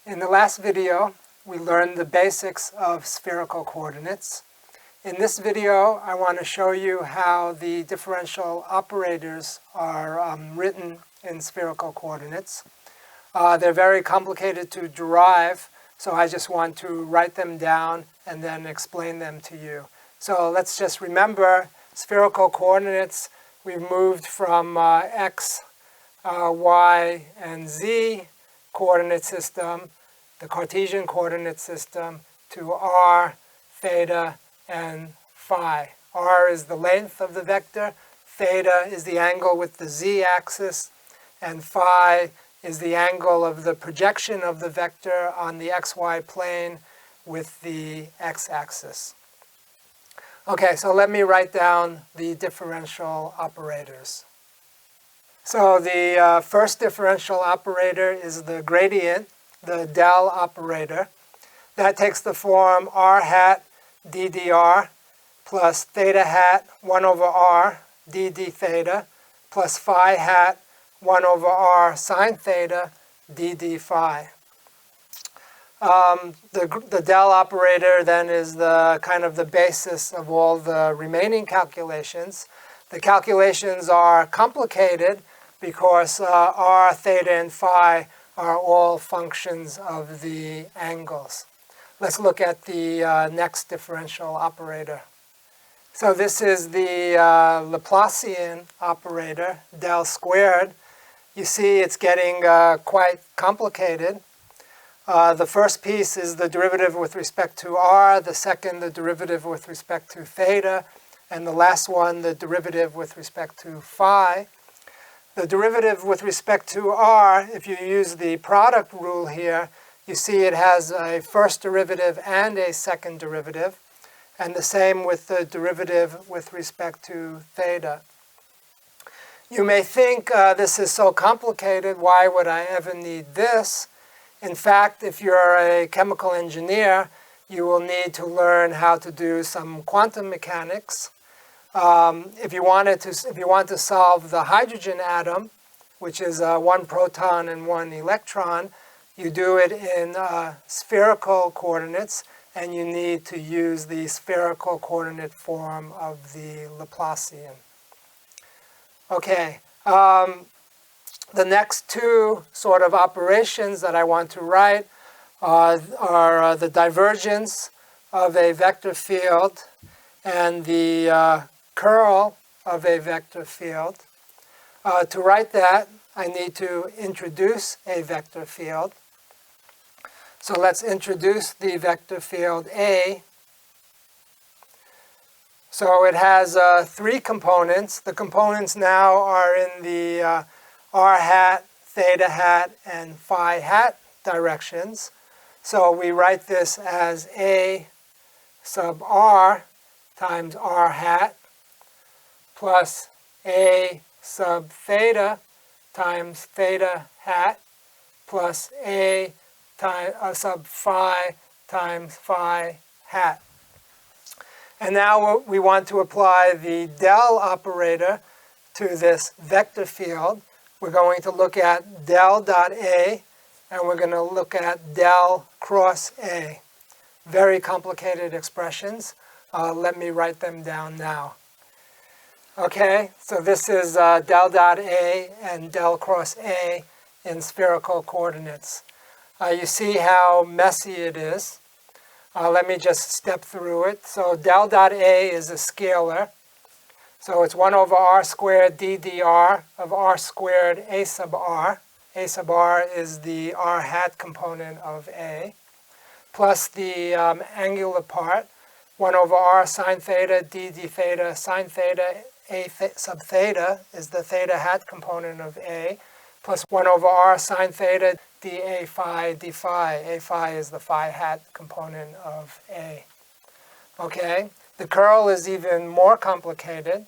In the last video, we learned the basics of spherical coordinates. In this video, I want to show you how the differential operators are written in spherical coordinates. They're very complicated to derive, so I just want to write them down and then explain them to you. So let's just remember spherical coordinates. We've moved from x, y, and z coordinate system, the Cartesian coordinate system, to r, theta, and phi. R is the length of the vector, theta is the angle with the z-axis, and phi is the angle of the projection of the vector on the xy plane with the x-axis. Okay, so let me write down the differential operators. So the first differential operator is the gradient, the del operator. That takes the form r hat ddr plus theta hat 1 over r dd theta plus phi hat 1 over r sine theta dd phi. The del operator then is the kind of the basis of all the remaining calculations. The calculations are complicated because r, theta, and phi are all functions of the angles. Let's look at the next differential operator. So this is the Laplacian operator, del squared. You see it's getting quite complicated. The first piece is the derivative with respect to r, the second the derivative with respect to theta, and the last one the derivative with respect to phi. The derivative with respect to r, if you use the product rule here, you see it has a first derivative and a second derivative, and the same with the derivative with respect to theta. You may think this is so complicated, why would I ever need this? In fact, if you're a chemical engineer, you will need to learn how to do some quantum mechanics. If you want to solve the hydrogen atom, which is 1 proton and 1 electron, you do it in spherical coordinates, and you need to use the spherical coordinate form of the Laplacian. Okay, the next two sort of operations that I want to write are the divergence of a vector field and the curl of a vector field. To write that, I need to introduce a vector field. So let's introduce the vector field A. So it has 3 components. The components now are in the r hat, theta hat, and phi hat directions. So we write this as A sub r times r hat plus A sub theta times theta hat plus A sub phi times phi hat. And now we want to apply the del operator to this vector field. We're going to look at del dot A, and we're going to look at del cross A. Very complicated expressions. Let me write them down now. Okay, so this is del dot A and del cross A in spherical coordinates. You see how messy it is. Let me just step through it. So del dot A is a scalar. So it's 1 over r squared ddr of r squared a sub r. A sub r is the r hat component of A, plus the angular part, 1 over r sine theta dd theta sine theta a sub theta is the theta hat component of A, plus 1 over r sine theta dA phi d phi. A phi is the phi hat component of A. Okay, the curl is even more complicated.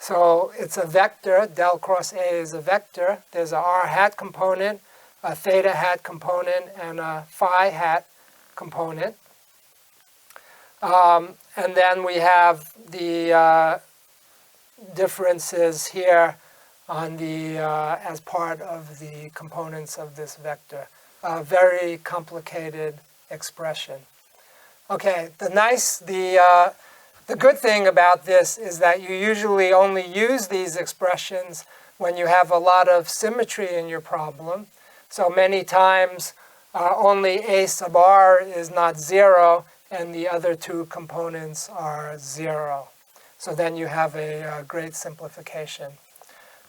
So it's a vector. Del cross A is a vector. There's a r hat component, a theta hat component, and a phi hat component. And then we have the differences here on the as part of the components of this vector. a very complicated expression. Okay, the good thing about this is that you usually only use these expressions when you have a lot of symmetry in your problem. So many times only a sub r is not 0 and the other two components are 0. So then you have a great simplification.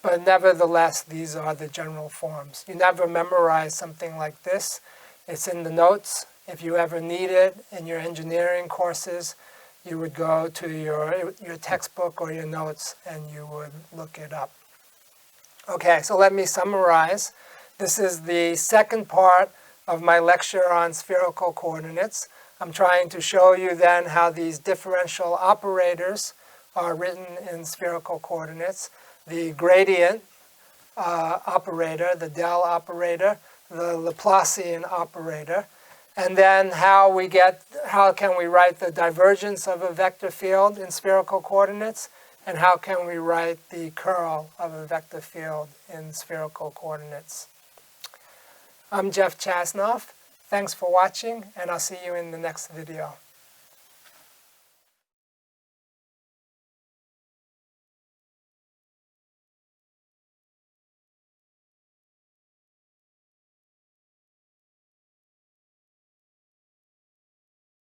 But nevertheless, these are the general forms. You never memorize something like this. It's in the notes. If you ever need it in your engineering courses, you would go to your textbook or your notes and you would look it up. Okay, so let me summarize. This is the second part of my lecture on spherical coordinates. I'm trying to show you then how these differential operators are written in spherical coordinates. The gradient operator, the del operator, the Laplacian operator, and then how can we write the divergence of a vector field in spherical coordinates, and how can we write the curl of a vector field in spherical coordinates. I'm Jeff Chasnoff. Thanks for watching, and I'll see you in the next video.